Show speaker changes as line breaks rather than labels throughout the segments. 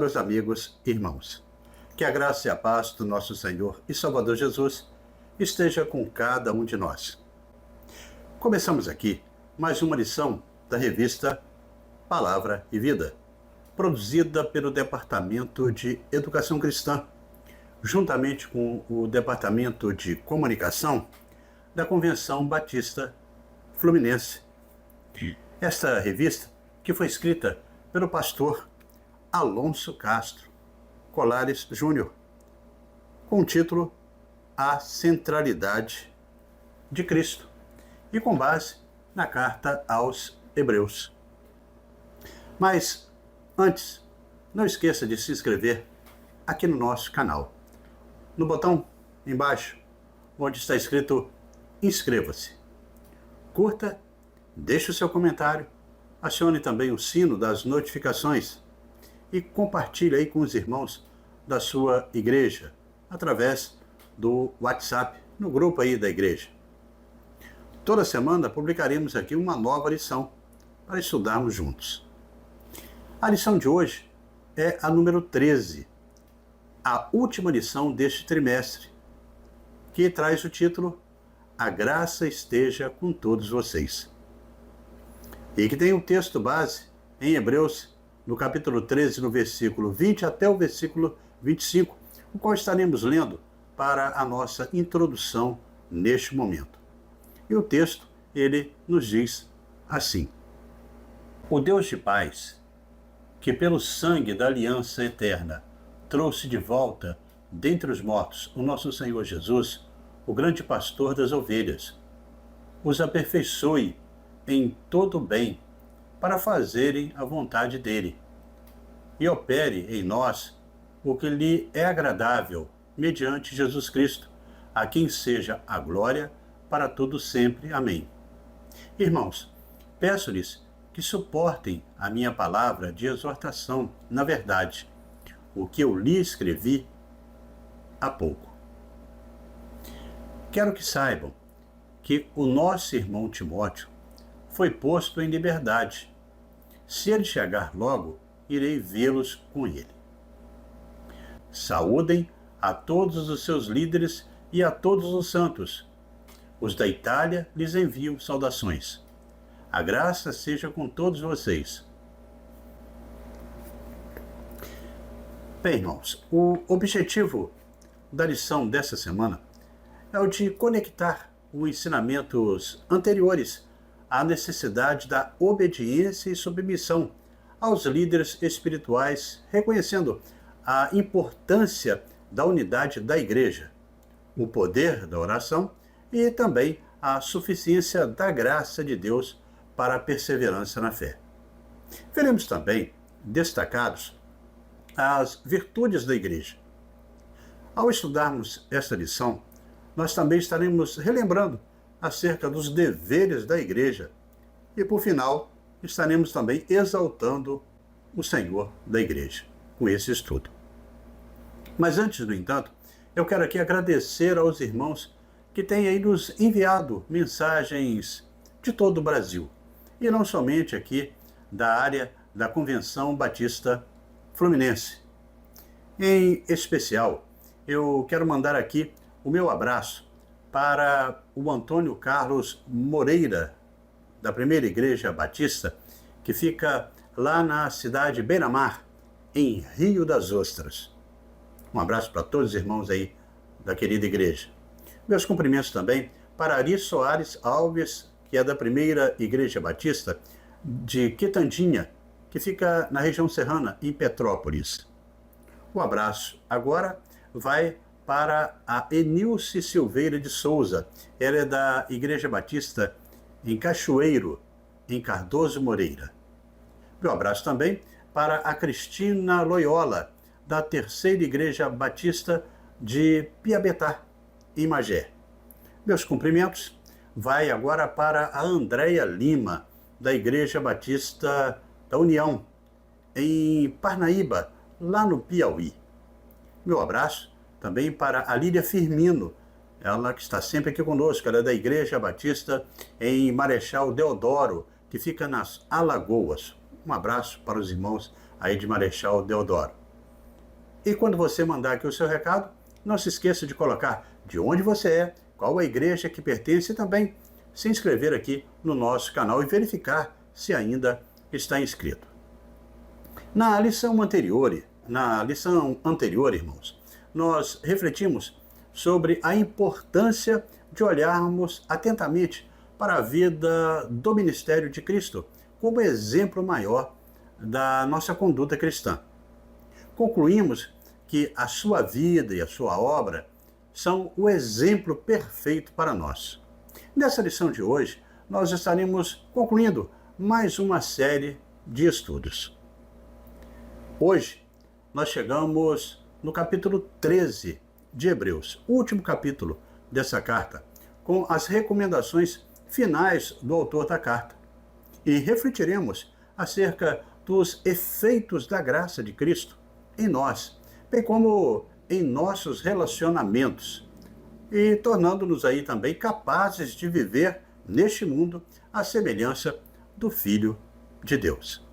meus amigos e irmãos. Que a graça e a paz do nosso Senhor e Salvador Jesus esteja com cada um de nós. Começamos aqui mais uma lição da revista Palavra e Vida, produzida pelo Departamento de Educação Cristã, juntamente com o Departamento de Comunicação da Convenção Batista Fluminense. Esta revista, que foi escrita pelo pastor Alonso Castro Colares Júnior, com o título A Centralidade de Cristo, e com base na carta aos Hebreus. Mas, antes, não esqueça de se inscrever aqui no nosso canal. No botão embaixo, onde está escrito Inscreva-se. Curta, deixe o seu comentário, acione também o sino das notificações e compartilhe aí com os irmãos da sua igreja, através do WhatsApp, no grupo aí da igreja. Toda semana publicaremos aqui uma nova lição para estudarmos juntos. A lição de hoje é a número 13, a última lição deste trimestre, que traz o título A Graça Esteja com Todos Vocês. E que tem o texto base em Hebreus, no capítulo 13, no versículo 20 até o versículo 25, o qual estaremos lendo para a nossa introdução neste momento. E o texto, ele nos diz assim: O Deus de paz, que pelo sangue da aliança eterna trouxe de volta dentre os mortos o nosso Senhor Jesus, o grande pastor das ovelhas, os aperfeiçoe em todo o bem, para fazerem a vontade dele, e opere em nós o que lhe é agradável, mediante Jesus Cristo, a quem seja a glória para todo sempre. Amém. Irmãos, peço-lhes que suportem a minha palavra de exortação na verdade, o que eu lhe escrevi há pouco. Quero que saibam que o nosso irmão Timóteo foi posto em liberdade. Se ele chegar logo, irei vê-los com ele. Saúdem a todos os seus líderes e a todos os santos. Os da Itália lhes enviam saudações. A graça seja com todos vocês. Bem, irmãos, o objetivo da lição dessa semana é o de conectar os ensinamentos anteriores à necessidade da obediência e submissão aos líderes espirituais, reconhecendo a importância da unidade da igreja, o poder da oração e também a suficiência da graça de Deus para a perseverança na fé. Veremos também destacados as virtudes da igreja. Ao estudarmos esta lição, nós também estaremos relembrando acerca dos deveres da igreja e, por final, estaremos também exaltando o Senhor da igreja com esse estudo. Mas antes, no entanto, eu quero aqui agradecer aos irmãos que têm aí nos enviado mensagens de todo o Brasil, e não somente aqui da área da Convenção Batista Fluminense. Em especial, eu quero mandar aqui o meu abraço para o Antônio Carlos Moreira, da Primeira Igreja Batista, que fica lá na cidade Beira-Mar, em Rio das Ostras. Um abraço para todos os irmãos aí da querida igreja. Meus cumprimentos também para Ari Soares Alves, que é da Primeira Igreja Batista de Quitandinha, que fica na região serrana, em Petrópolis. O abraço agora vai para a Enilce Silveira de Souza. Ela é da Igreja Batista em Cachoeiro, em Cardoso Moreira. Meu abraço também para a Cristina Loyola, da Terceira Igreja Batista de Piabetá, em Magé. Meus cumprimentos vai agora para a Andréia Lima, da Igreja Batista da União, em Parnaíba, lá no Piauí. Meu abraço também para a Lídia Firmino, ela que está sempre aqui conosco, ela é da Igreja Batista em Marechal Deodoro, que fica nas Alagoas. Um abraço para os irmãos aí de Marechal Deodoro. E quando você mandar aqui o seu recado, não se esqueça de colocar de onde você é, qual a igreja que pertence e também se inscrever aqui no nosso canal e verificar se ainda está inscrito. Na lição anterior, irmãos, nós refletimos sobre a importância de olharmos atentamente para a vida do ministério de Cristo como exemplo maior da nossa conduta cristã. Concluímos que a sua vida e a sua obra são o exemplo perfeito para nós. Nessa lição de hoje, nós estaremos concluindo mais uma série de estudos. Hoje, nós chegamos no capítulo 13 de Hebreus, o último capítulo dessa carta, com as recomendações finais do autor da carta. E refletiremos acerca dos efeitos da graça de Cristo em nós, bem como em nossos relacionamentos, e tornando-nos aí também capazes de viver neste mundo à semelhança do Filho de Deus.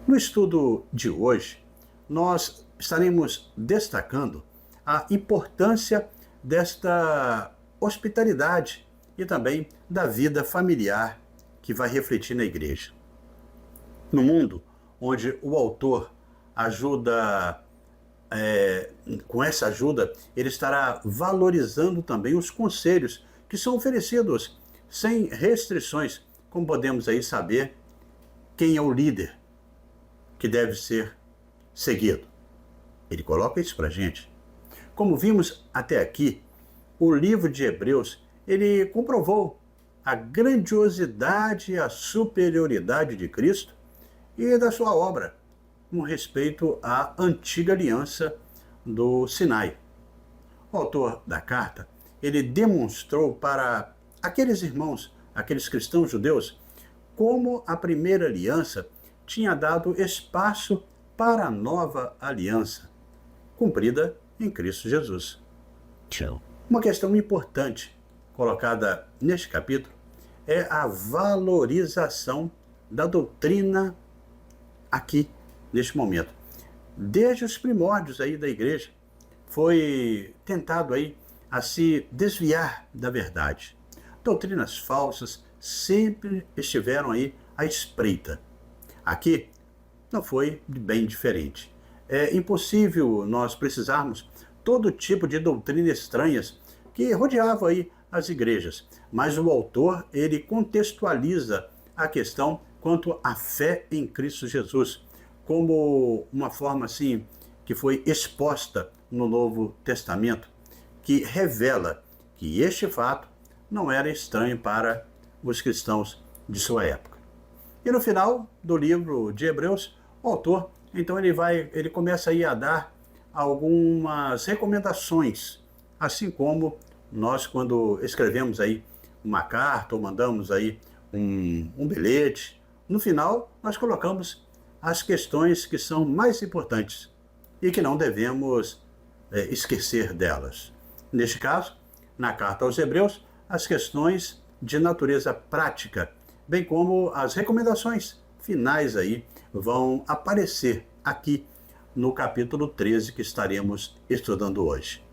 No estudo de hoje, nós estaremos destacando a importância desta hospitalidade e também da vida familiar que vai refletir na igreja. No mundo onde o autor ajuda, com essa ajuda, ele estará valorizando também os conselhos que são oferecidos sem restrições, como podemos aí saber quem é o líder que deve ser seguido. Ele coloca isso para a gente. Como vimos até aqui, o livro de Hebreus, ele comprovou a grandiosidade e a superioridade de Cristo e da sua obra, com respeito à antiga aliança do Sinai. O autor da carta, ele demonstrou para aqueles irmãos, aqueles cristãos judeus, como a primeira aliança tinha dado espaço para a nova aliança, cumprida em Cristo Jesus. Uma questão importante colocada neste capítulo é a valorização da doutrina aqui, neste momento. Desde os primórdios aí da igreja, foi tentado aí a se desviar da verdade. Doutrinas falsas sempre estiveram aí à espreita. Aqui não foi bem diferente. É impossível nós precisarmos todo tipo de doutrinas estranhas que rodeavam aí as igrejas, mas o autor, ele contextualiza a questão quanto à fé em Cristo Jesus, como uma forma assim que foi exposta no Novo Testamento, que revela que este fato não era estranho para os cristãos de sua época. E no final do livro de Hebreus, o autor, então ele começa aí a dar algumas recomendações, assim como nós quando escrevemos aí uma carta ou mandamos aí um bilhete, no final nós colocamos as questões que são mais importantes e que não devemos esquecer delas. Neste caso, na carta aos Hebreus, as questões de natureza prática, bem como as recomendações finais aí vão aparecer aqui no capítulo 13 que estaremos estudando hoje.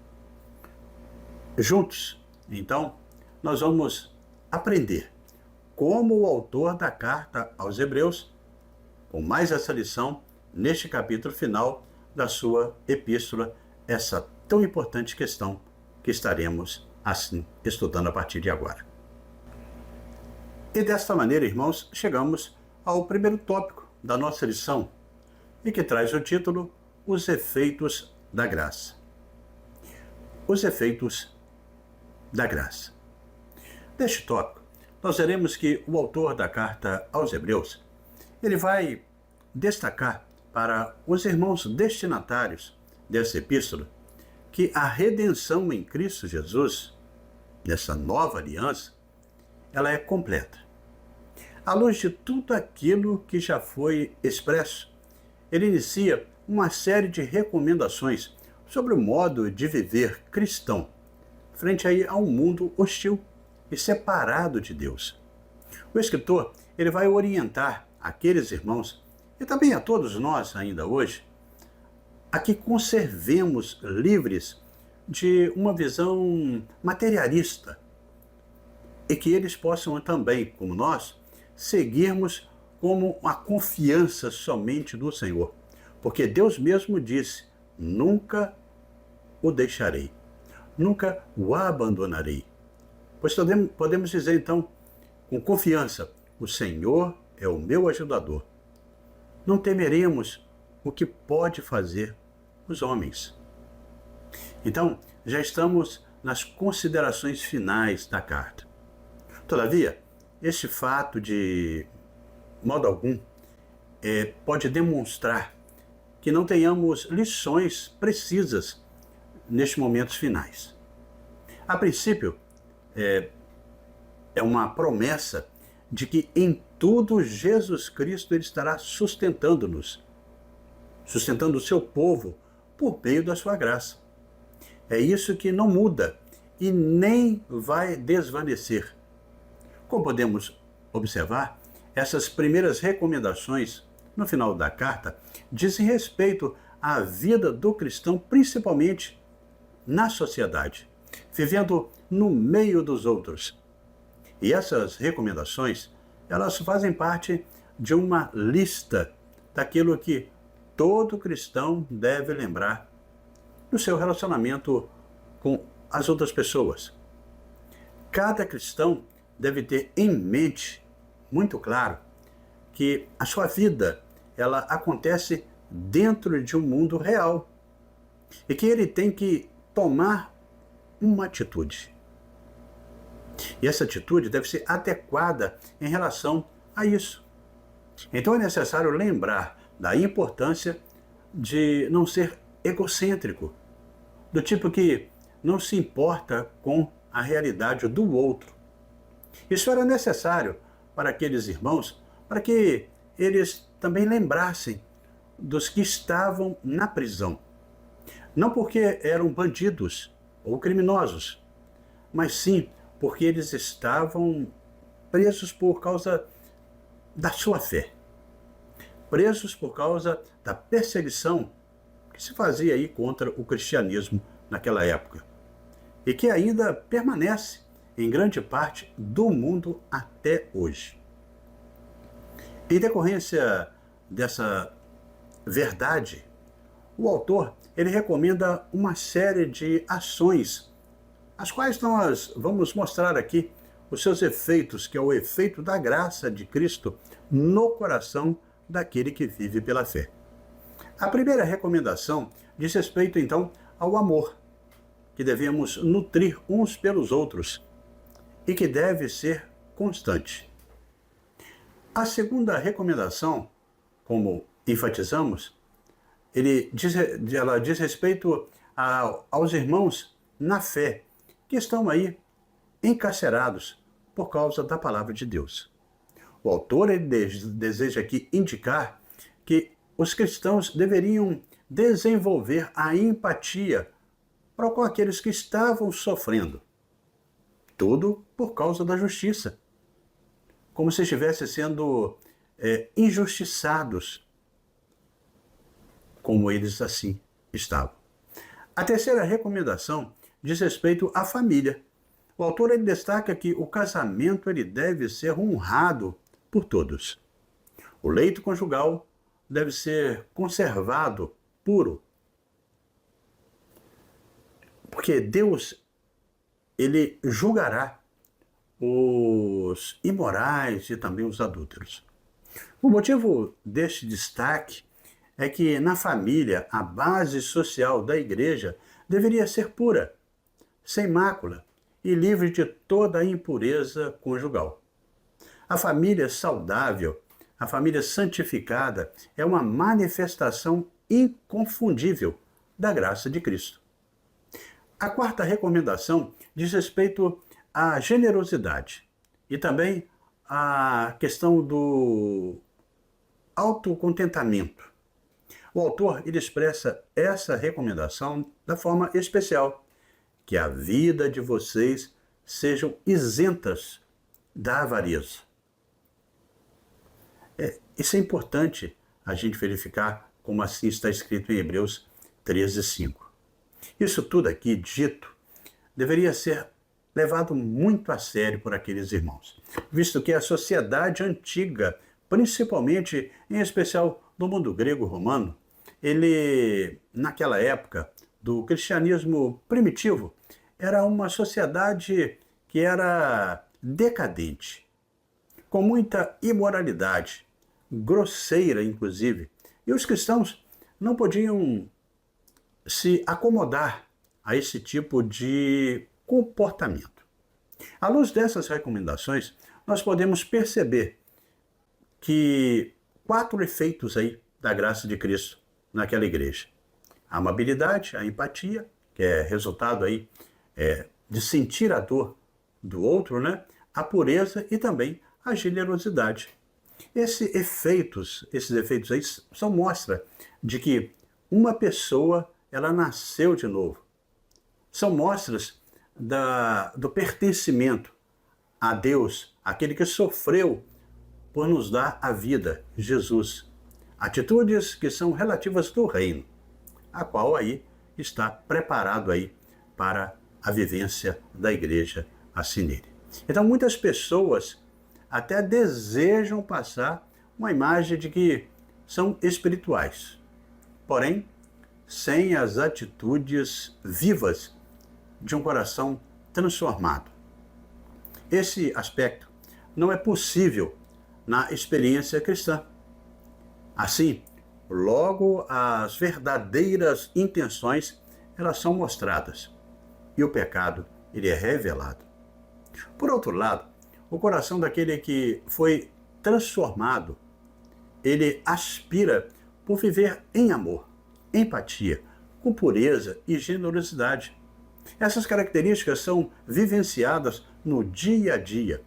Juntos, então, nós vamos aprender como o autor da carta aos Hebreus, com mais essa lição, neste capítulo final da sua epístola, essa tão importante questão que estaremos, assim, estudando a partir de agora. E desta maneira, irmãos, chegamos ao primeiro tópico da nossa lição, e que traz o título Os Efeitos da Graça. Os efeitos da graça. Neste tópico, nós veremos que o autor da carta aos Hebreus, ele vai destacar para os irmãos destinatários dessa epístola que a redenção em Cristo Jesus, nessa nova aliança, ela é completa. À luz de tudo aquilo que já foi expresso, ele inicia uma série de recomendações sobre o modo de viver cristão, frente aí a um mundo hostil e separado de Deus. O escritor, ele vai orientar aqueles irmãos, e também a todos nós ainda hoje, a que conservemos livres de uma visão materialista e que eles possam também, como nós, seguirmos como a confiança somente no Senhor. Porque Deus mesmo disse: nunca o deixarei, nunca o abandonarei. Pois podemos dizer então, com confiança: o Senhor é o meu ajudador. Não temeremos o que pode fazer os homens. Então, já estamos nas considerações finais da carta. Todavia, este fato, de modo algum, pode demonstrar que não tenhamos lições precisas nestes momentos finais. A princípio, é uma promessa de que em tudo Jesus Cristo ele estará sustentando-nos, sustentando o seu povo por meio da sua graça. É isso que não muda e nem vai desvanecer. Como podemos observar, essas primeiras recomendações no final da carta dizem respeito à vida do cristão, principalmente na sociedade, vivendo no meio dos outros. E essas recomendações, elas fazem parte de uma lista daquilo que todo cristão deve lembrar no seu relacionamento com as outras pessoas. Cada cristão deve ter em mente, muito claro, que a sua vida, ela acontece dentro de um mundo real e que ele tem que tomar uma atitude. E essa atitude deve ser adequada em relação a isso. Então é necessário lembrar da importância de não ser egocêntrico, do tipo que não se importa com a realidade do outro. Isso era necessário para aqueles irmãos, para que eles também lembrassem dos que estavam na prisão. Não porque eram bandidos ou criminosos, mas sim porque eles estavam presos por causa da sua fé. Presos por causa da perseguição que se fazia aí contra o cristianismo naquela época. E que ainda permanece em grande parte do mundo até hoje. Em decorrência dessa verdade, o autor ele recomenda uma série de ações, as quais nós vamos mostrar aqui os seus efeitos, que é o efeito da graça de Cristo no coração daquele que vive pela fé. A primeira recomendação diz respeito, então, ao amor, que devemos nutrir uns pelos outros e que deve ser constante. A segunda recomendação, como enfatizamos, ela diz respeito aos irmãos na fé, que estão aí encarcerados por causa da palavra de Deus. O autor ele deseja aqui indicar que os cristãos deveriam desenvolver a empatia para com aqueles que estavam sofrendo. Tudo por causa da justiça. Como se estivessem sendo injustiçados, como eles assim estavam. A terceira recomendação diz respeito à família. O autor ele destaca que o casamento ele deve ser honrado por todos. O leito conjugal deve ser conservado puro. Porque Deus ele julgará os imorais e também os adúlteros. O motivo deste destaque é que na família a base social da igreja deveria ser pura, sem mácula e livre de toda a impureza conjugal. A família saudável, a família santificada, é uma manifestação inconfundível da graça de Cristo. A quarta recomendação diz respeito à generosidade e também à questão do autocontentamento. O autor ele expressa essa recomendação da forma especial, que a vida de vocês sejam isentas da avareza. Isso é importante a gente verificar, como assim está escrito em Hebreus 13:5. Isso tudo aqui dito deveria ser levado muito a sério por aqueles irmãos, visto que a sociedade antiga, principalmente, em especial no mundo grego-romano, ele, naquela época do cristianismo primitivo, era uma sociedade que era decadente, com muita imoralidade, grosseira inclusive, e os cristãos não podiam se acomodar a esse tipo de comportamento. À luz dessas recomendações, nós podemos perceber que 4 efeitos aí da graça de Cristo naquela igreja: a amabilidade, a empatia, que é resultado aí de sentir a dor do outro, né? A pureza e também a generosidade. Esses efeitos aí são mostra de que uma pessoa ela nasceu de novo. São mostras do pertencimento a Deus, aquele que sofreu por nos dar a vida, Jesus. Atitudes que são relativas do reino, a qual aí está preparado aí para a vivência da igreja assim nele. Então muitas pessoas até desejam passar uma imagem de que são espirituais, porém sem as atitudes vivas de um coração transformado. Esse aspecto não é possível na experiência cristã. Assim, logo as verdadeiras intenções elas são mostradas e o pecado ele é revelado. Por outro lado, o coração daquele que foi transformado, ele aspira por viver em amor, empatia, com pureza e generosidade. Essas características são vivenciadas no dia a dia,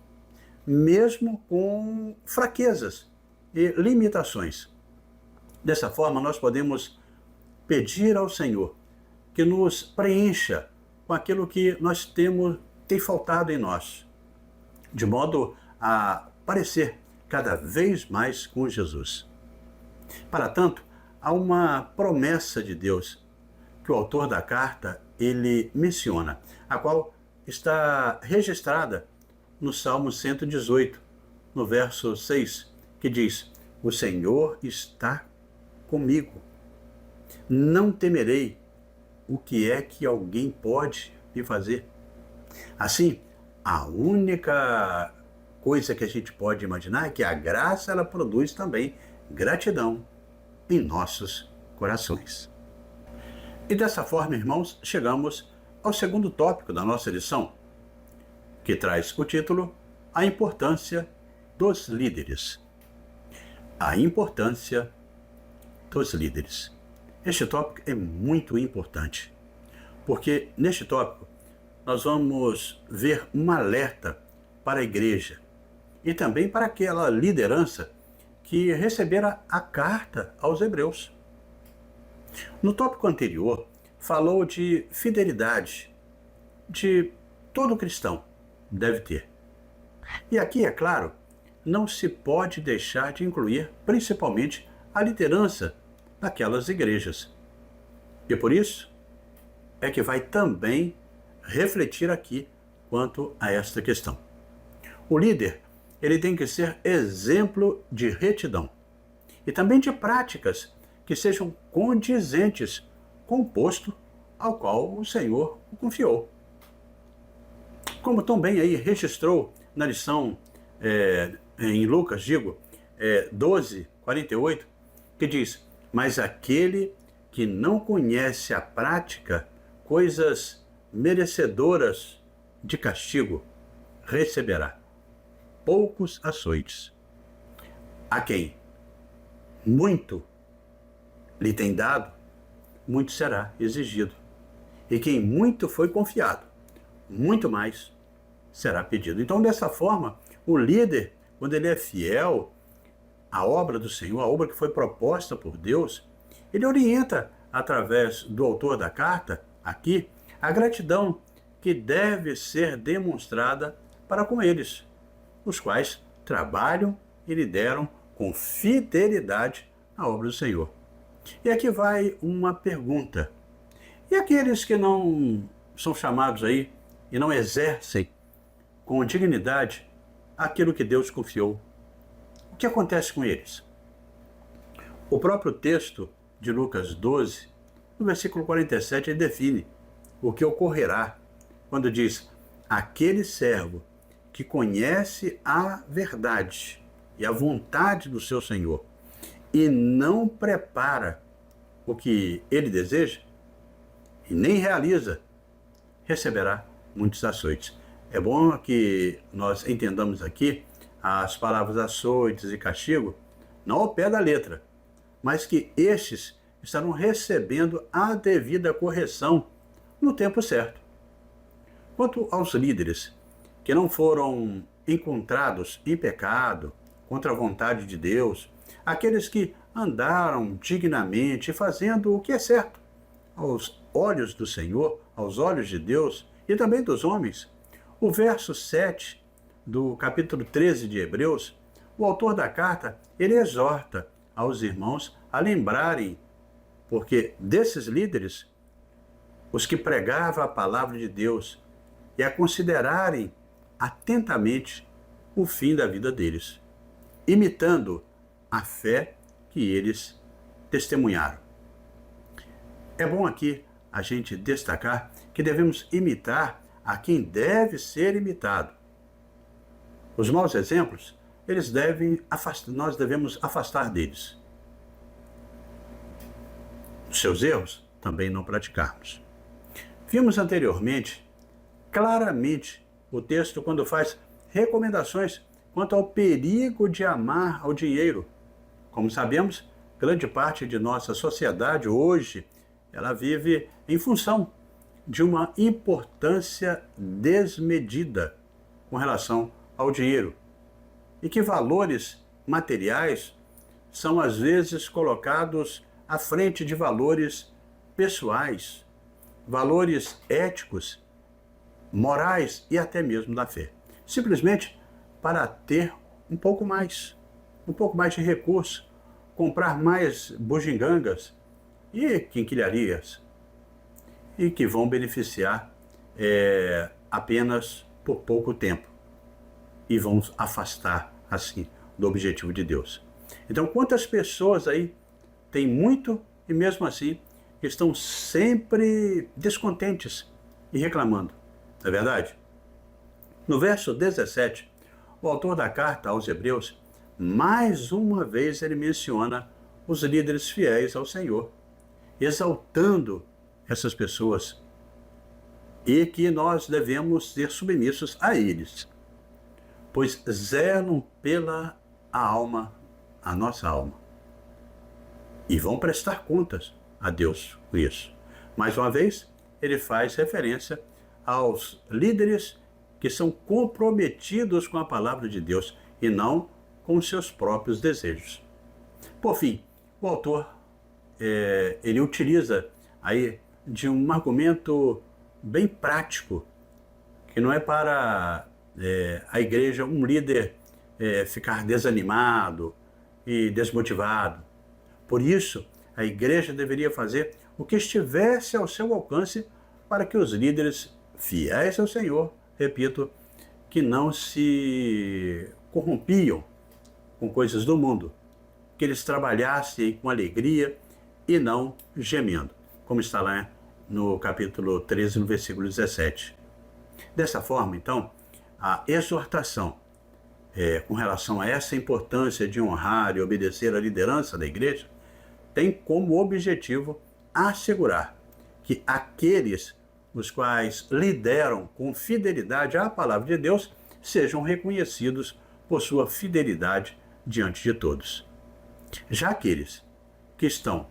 mesmo com fraquezas e limitações. Dessa forma, nós podemos pedir ao Senhor que nos preencha com aquilo que nós tem faltado em nós, de modo a parecer cada vez mais com Jesus. Para tanto, há uma promessa de Deus que o autor da carta ele menciona, a qual está registrada no Salmo 118, no verso 6, que diz: o Senhor está comigo, não temerei o que é que alguém pode me fazer. Assim, a única coisa que a gente pode imaginar é que a graça ela produz também gratidão em nossos corações. E dessa forma, irmãos, chegamos ao segundo tópico da nossa lição, que traz o título A Importância dos Líderes. A importância dos líderes. Este tópico é muito importante, porque neste tópico nós vamos ver um alerta para a igreja e também para aquela liderança que recebera a carta aos Hebreus. No tópico anterior, falou de fidelidade, de todo cristão deve ter. E aqui, é claro, não se pode deixar de incluir principalmente a liderança daquelas igrejas. E por isso é que vai também refletir aqui quanto a esta questão. O líder, ele tem que ser exemplo de retidão e também de práticas que sejam condizentes com o posto ao qual o Senhor o confiou. Como também aí registrou na lição em Lucas, 12:48, que diz: mas aquele que não conhece a prática, coisas merecedoras de castigo, receberá poucos açoites. A quem muito lhe tem dado, muito será exigido. E quem muito foi confiado, muito mais será pedido. Então, dessa forma, o líder, quando ele é fiel à obra do Senhor, a obra que foi proposta por Deus, ele orienta, através do autor da carta, aqui, a gratidão que deve ser demonstrada para com eles, os quais trabalham e lideram com fidelidade a obra do Senhor. E aqui vai uma pergunta E aqueles que não são chamados aí e não exercem com dignidade aquilo que Deus confiou, o que acontece com eles? O próprio texto de Lucas 12, no versículo 47, ele define o que ocorrerá quando diz: aquele servo que conhece a verdade e a vontade do seu Senhor e não prepara o que ele deseja e nem realiza, receberá muitos açoites. É bom que nós entendamos aqui as palavras açoites e castigo, não ao pé da letra, mas que estes estarão recebendo a devida correção no tempo certo. Quanto aos líderes que não foram encontrados em pecado, contra a vontade de Deus, aqueles que andaram dignamente fazendo o que é certo, aos olhos do Senhor, aos olhos de Deus e também dos homens, o verso 7 do capítulo 13 de Hebreus, o autor da carta, ele exorta aos irmãos a lembrarem, porque desses líderes, os que pregavam a palavra de Deus, e a considerarem atentamente o fim da vida deles, imitando a fé que eles testemunharam. É bom aqui a gente destacar que devemos imitar a quem deve ser imitado. Os maus exemplos, nós devemos afastar deles. Os seus erros, também não praticarmos. Vimos anteriormente, claramente, o texto quando faz recomendações quanto ao perigo de amar ao dinheiro. Como sabemos, grande parte de nossa sociedade hoje, ela vive em função de uma importância desmedida com relação ao dinheiro. E que valores materiais são às vezes colocados à frente de valores pessoais, valores éticos, morais e até mesmo da fé. Simplesmente para ter um pouco mais de recurso, comprar mais bugigangas e quinquilharias, e que vão beneficiar apenas por pouco tempo e vão afastar, assim, do objetivo de Deus. Então, quantas pessoas aí têm muito e mesmo assim estão sempre descontentes e reclamando, não é verdade? No verso 17, o autor da carta aos Hebreus, mais uma vez ele menciona os líderes fiéis ao Senhor, exaltando essas pessoas e que nós devemos ser submissos a eles, pois zelam pela a nossa alma, e vão prestar contas a Deus por isso. Mais uma vez, ele faz referência aos líderes que são comprometidos com a palavra de Deus e não com os seus próprios desejos. Por fim, o autor ele utiliza aí de um argumento bem prático, que não é para a igreja, um líder ficar desanimado e desmotivado. Por isso, a igreja deveria fazer o que estivesse ao seu alcance para que os líderes fiéis ao Senhor, repito, que não se corrompiam com coisas do mundo, que eles trabalhassem com alegria e não gemendo, como está lá no capítulo 13, no versículo 17. Dessa forma, então, a exortação com relação a essa importância de honrar e obedecer à liderança da igreja tem como objetivo assegurar que aqueles os quais lideram com fidelidade à palavra de Deus sejam reconhecidos por sua fidelidade diante de todos. Já aqueles que estão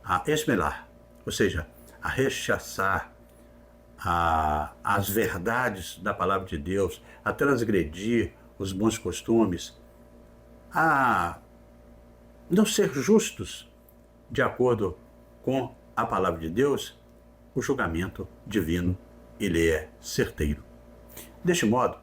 a esmelar, ou seja, a rechaçar as verdades da palavra de Deus, a transgredir os bons costumes, a não ser justos de acordo com a palavra de Deus, o julgamento divino ele é certeiro. Deste modo,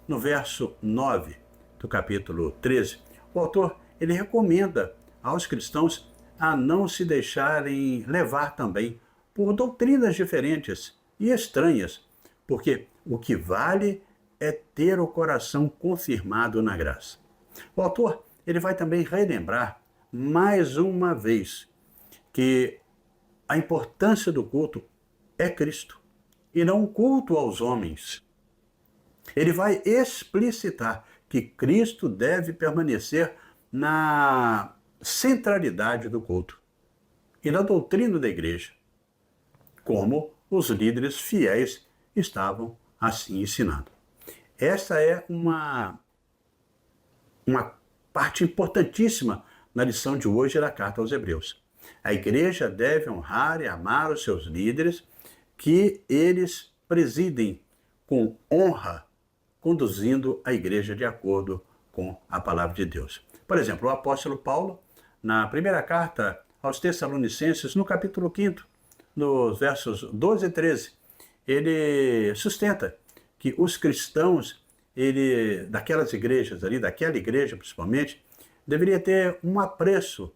no verso 9 do capítulo 13, o autor ele recomenda aos cristãos a não se deixarem levar também por doutrinas diferentes e estranhas, porque o que vale é ter o coração confirmado na graça. O autor ele vai também relembrar mais uma vez que a importância do culto é Cristo e não o culto aos homens. Ele vai explicitar que Cristo deve permanecer na centralidade do culto e na doutrina da igreja, como os líderes fiéis estavam assim ensinando. Essa é uma parte importantíssima na lição de hoje da Carta aos Hebreus. A igreja deve honrar e amar os seus líderes, que eles presidem com honra, conduzindo a igreja de acordo com a palavra de Deus. Por exemplo, o apóstolo Paulo, na primeira carta aos Tessalonicenses, no capítulo 5, nos versos 12 e 13, ele sustenta que os cristãos, daquelas igrejas ali, daquela igreja principalmente, deveria ter um apreço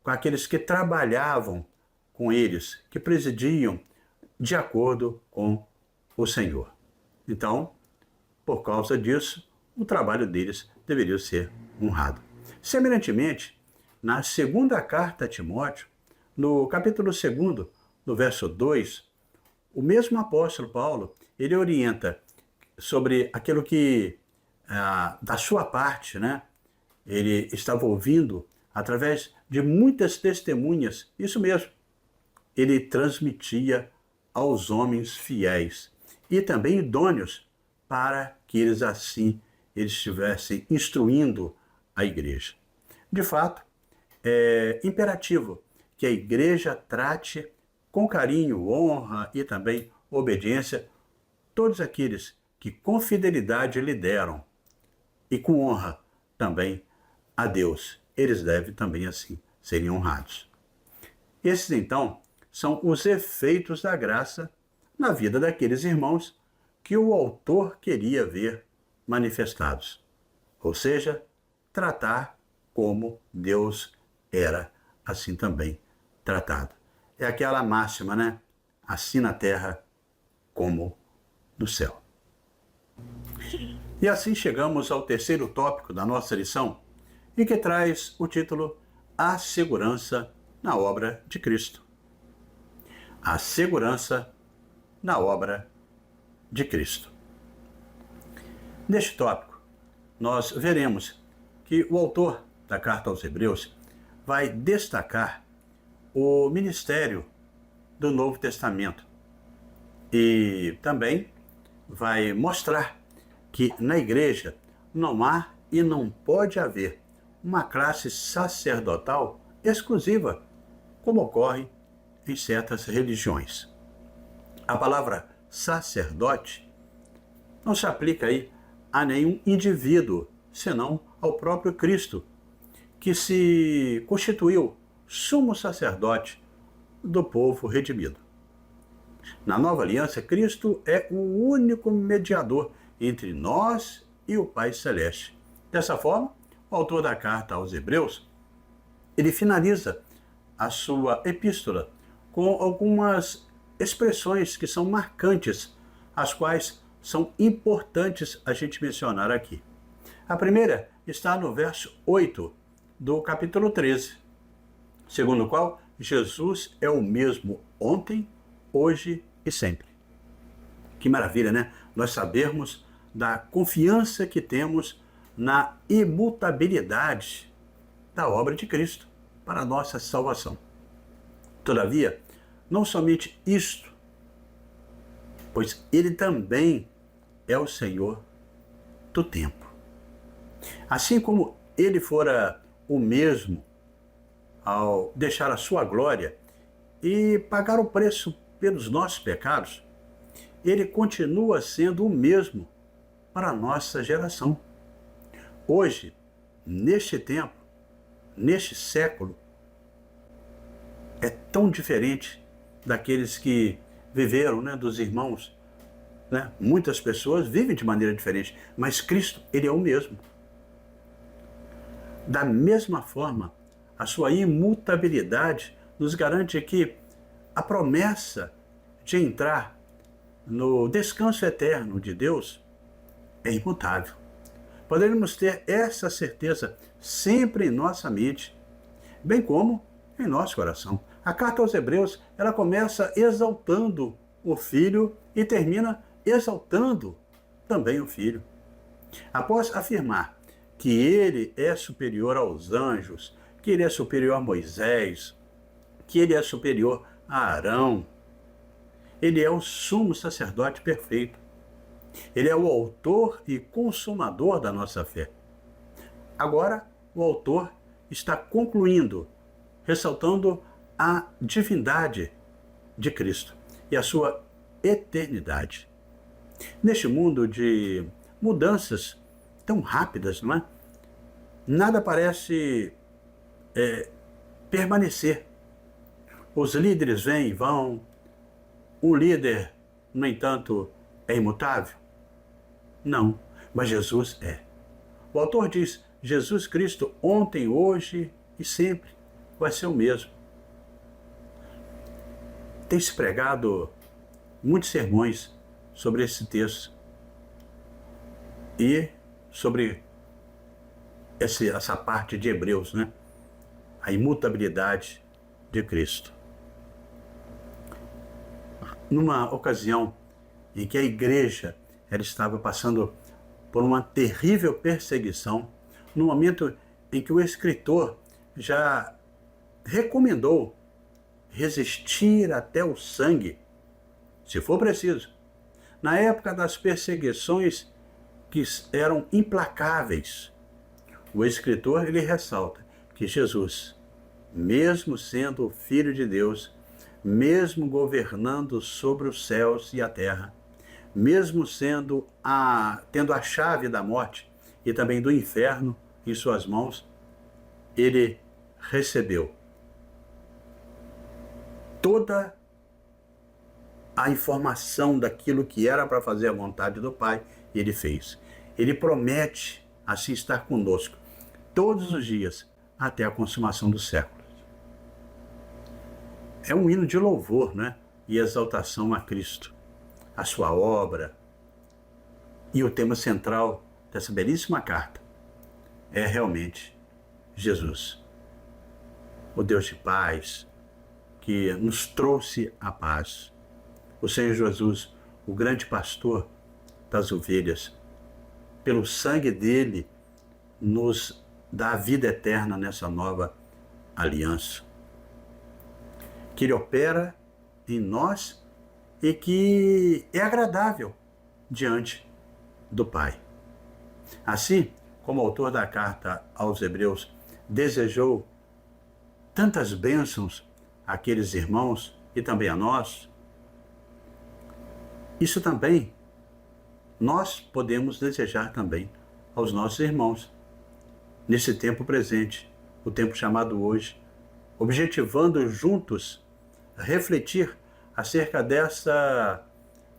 com aqueles que trabalhavam com eles, que presidiam de acordo com o Senhor. Então, por causa disso, o trabalho deles deveria ser honrado. Semelhantemente, na segunda carta a Timóteo, no capítulo 2, no verso 2, o mesmo apóstolo Paulo, ele orienta sobre aquilo que, da sua parte, né, ele estava ouvindo através de muitas testemunhas. Isso mesmo, ele transmitia aos homens fiéis e também idôneos para que eles assim estivessem instruindo a igreja. De fato, é imperativo que a igreja trate com carinho, honra e também obediência todos aqueles que com fidelidade lideram e com honra também a Deus. Eles devem também assim serem honrados. Esses então são os efeitos da graça na vida daqueles irmãos que o autor queria ver manifestados. Ou seja, tratar como Deus era assim também tratado. É aquela máxima, né? Assim na terra como no céu. E assim chegamos ao terceiro tópico da nossa lição, e que traz o título A Segurança na Obra de Cristo. A segurança na obra de Cristo. Neste tópico, nós veremos que o autor da Carta aos Hebreus vai destacar o ministério do Novo Testamento e também vai mostrar que na igreja não há e não pode haver uma classe sacerdotal exclusiva, como ocorre em certas religiões. A palavra sacerdote não se aplica aí a nenhum indivíduo, senão ao próprio Cristo, que se constituiu sumo sacerdote do povo redimido. Na nova aliança, Cristo é o único mediador entre nós e o Pai Celeste. Dessa forma, o autor da carta aos Hebreus, ele finaliza a sua epístola com algumas expressões que são marcantes, as quais são importantes a gente mencionar aqui. A primeira está no verso 8 do capítulo 13, segundo o qual Jesus é o mesmo ontem, hoje e sempre. Que maravilha, né? Nós sabermos da confiança que temos na imutabilidade da obra de Cristo para a nossa salvação. Todavia, não somente isto, pois Ele também é o Senhor do tempo. Assim como Ele fora o mesmo ao deixar a sua glória e pagar o preço pelos nossos pecados, Ele continua sendo o mesmo para a nossa geração. Hoje, neste tempo, neste século, é tão diferente daqueles que viveram, né, dos irmãos. Né? Muitas pessoas vivem de maneira diferente, mas Cristo, Ele é o mesmo. Da mesma forma, a sua imutabilidade nos garante que a promessa de entrar no descanso eterno de Deus é imutável. Poderemos ter essa certeza sempre em nossa mente, bem como em nosso coração. A carta aos Hebreus, ela começa exaltando o Filho e termina exaltando também o Filho. Após afirmar que ele é superior aos anjos, que ele é superior a Moisés, que ele é superior a Arão, ele é o sumo sacerdote perfeito. Ele é o autor e consumador da nossa fé. Agora, o autor está concluindo, ressaltando a divindade de Cristo e a sua eternidade. Neste mundo de mudanças tão rápidas, não é? Nada parece permanecer. Os líderes vêm e vão. O líder, no entanto, é imutável? Não, mas Jesus é. O autor diz: Jesus Cristo ontem, hoje e sempre vai ser o mesmo. Tem-se pregado muitos sermões sobre esse texto e sobre essa parte de Hebreus, né? A imutabilidade de Cristo. Numa ocasião em que a igreja ela estava passando por uma terrível perseguição, no momento em que o escritor já recomendou resistir até o sangue, se for preciso. Na época das perseguições que eram implacáveis, o escritor ele ressalta que Jesus, mesmo sendo o Filho de Deus, mesmo governando sobre os céus e a terra, mesmo tendo a chave da morte e também do inferno em suas mãos, ele recebeu toda a informação daquilo que era para fazer a vontade do Pai, ele fez. Ele promete assim estar conosco todos os dias até a consumação dos séculos. É um hino de louvor, né? E exaltação a Cristo, a sua obra. E o tema central dessa belíssima carta é realmente Jesus, o Deus de paz, que nos trouxe a paz. O Senhor Jesus, o grande pastor das ovelhas, pelo sangue dele, nos dá a vida eterna nessa nova aliança. Que ele opera em nós e que é agradável diante do Pai. Assim, como o autor da carta aos Hebreus desejou tantas bênçãos àqueles irmãos e também a nós, isso também nós podemos desejar também aos nossos irmãos, nesse tempo presente, o tempo chamado hoje, objetivando juntos refletir acerca dessa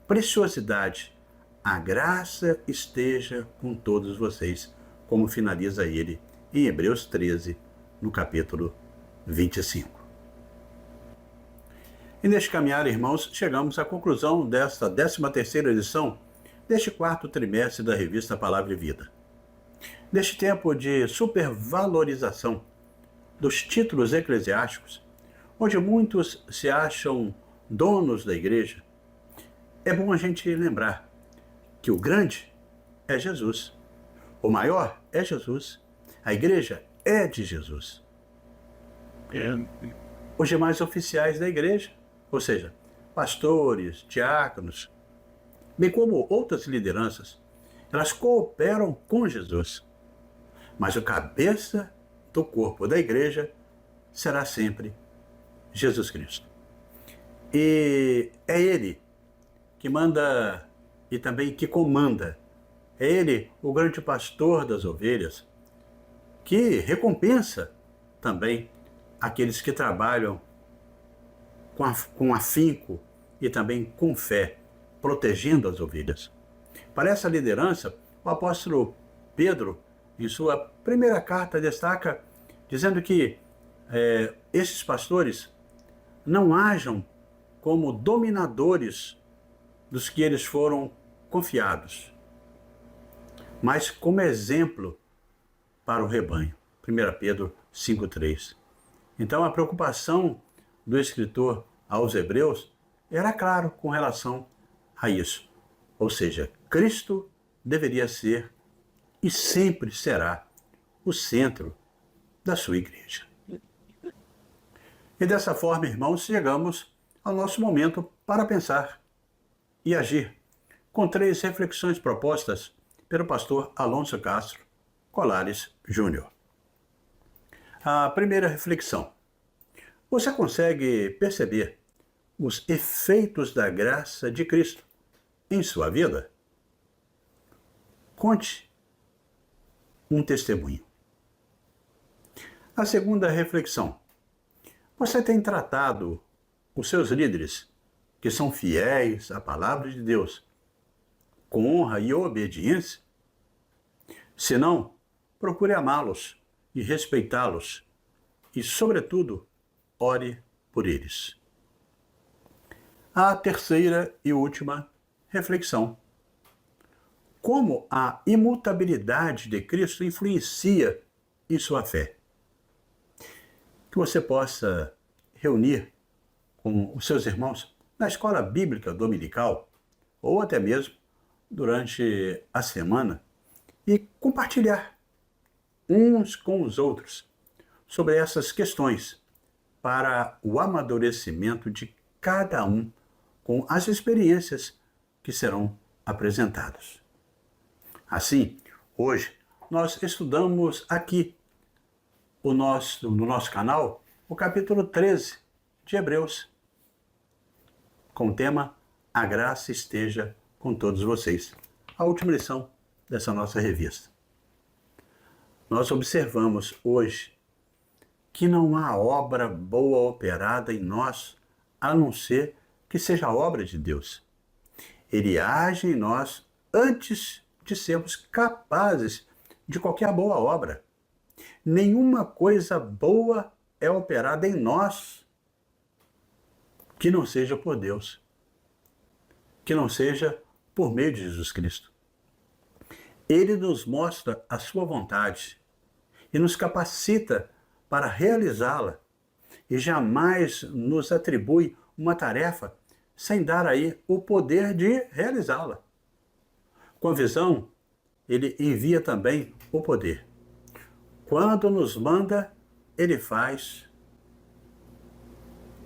preciosidade. A graça esteja com todos vocês, como finaliza ele em Hebreus 13, no capítulo 25. E neste caminhar, irmãos, chegamos à conclusão desta 13ª edição deste 4º trimestre da revista Palavra e Vida. Neste tempo de supervalorização dos títulos eclesiásticos, onde muitos se acham donos da igreja, é bom a gente lembrar que o grande é Jesus, o maior é Jesus, a igreja é de Jesus. Os demais oficiais da igreja, ou seja, pastores, diáconos, bem como outras lideranças, elas cooperam com Jesus. Mas o cabeça do corpo da igreja será sempre Jesus Cristo. E é Ele que manda e também que comanda. É Ele, o grande pastor das ovelhas, que recompensa também aqueles que trabalham com afinco e também com fé, protegendo as ovelhas. Para essa liderança, o apóstolo Pedro, em sua primeira carta, destaca, dizendo que esses pastores não hajam como dominadores dos que eles foram confiados, mas como exemplo para o rebanho. 1 Pedro 5,3. Então a preocupação do escritor aos Hebreus era claro com relação a isso. Ou seja, Cristo deveria ser e sempre será o centro da sua igreja. E dessa forma, irmãos, chegamos ao nosso momento para pensar e agir, com 3 reflexões propostas pelo pastor Alonso Castro Colares Júnior. A primeira reflexão: você consegue perceber os efeitos da graça de Cristo em sua vida? Conte um testemunho. A segunda reflexão: você tem tratado os seus líderes, que são fiéis à palavra de Deus, com honra e obediência? Se não, procure amá-los e respeitá-los e, sobretudo, ore por eles. A terceira e última reflexão: como a imutabilidade de Cristo influencia em sua fé? Que você possa reunir com os seus irmãos na escola bíblica dominical ou até mesmo durante a semana e compartilhar uns com os outros sobre essas questões para o amadurecimento de cada um com as experiências que serão apresentadas. Assim, hoje nós estudamos aqui no nosso canal o capítulo 13 de Hebreus, com o tema A Graça Esteja com Todos Vocês, a última lição dessa nossa revista. Nós observamos hoje que não há obra boa operada em nós, a não ser que seja a obra de Deus. Ele age em nós antes de sermos capazes de qualquer boa obra. Nenhuma coisa boa é operada em nós que não seja por Deus, que não seja por meio de Jesus Cristo. Ele nos mostra a sua vontade e nos capacita para realizá-la e jamais nos atribui uma tarefa sem dar aí o poder de realizá-la. Com a visão, ele envia também o poder. Quando nos manda, ele faz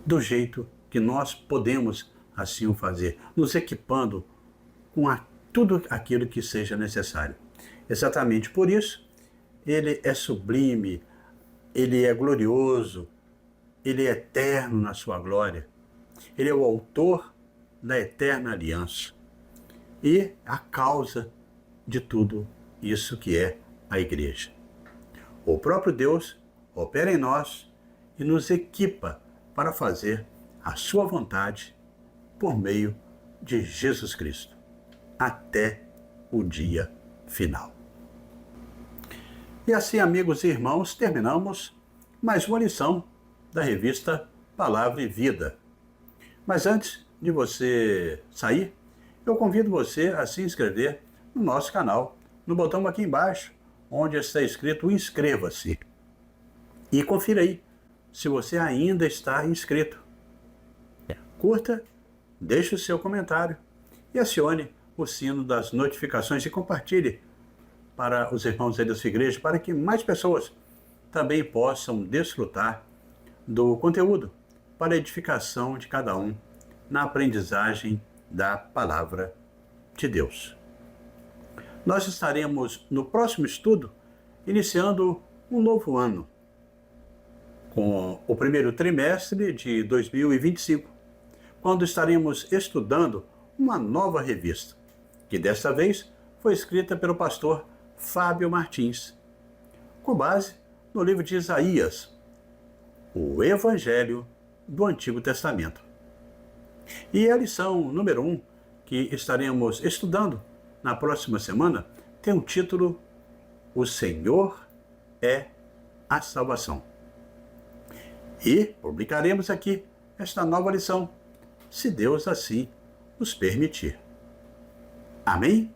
do jeito que nós podemos assim o fazer, nos equipando com tudo aquilo que seja necessário. Exatamente por isso, ele é sublime, ele é glorioso, ele é eterno na sua glória. Ele é o autor da eterna aliança e a causa de tudo isso que é a igreja. O próprio Deus opera em nós e nos equipa para fazer a sua vontade por meio de Jesus Cristo, até o dia final. E assim, amigos e irmãos, terminamos mais uma lição da revista Palavra e Vida. Mas antes de você sair, eu convido você a se inscrever no nosso canal, no botão aqui embaixo, onde está escrito inscreva-se. E confira aí se você ainda está inscrito. Curta, deixe o seu comentário e acione o sino das notificações e compartilhe para os irmãos aí da sua igreja, para que mais pessoas também possam desfrutar do conteúdo para a edificação de cada um na aprendizagem da palavra de Deus. Nós estaremos no próximo estudo iniciando um novo ano, com o primeiro trimestre de 2025, quando estaremos estudando uma nova revista, que desta vez foi escrita pelo pastor Fábio Martins, com base no livro de Isaías, o Evangelho do Antigo Testamento. E a lição número 1, que estaremos estudando na próxima semana, tem o título O Senhor é a Salvação. E publicaremos aqui esta nova lição se Deus assim nos permitir. Amém?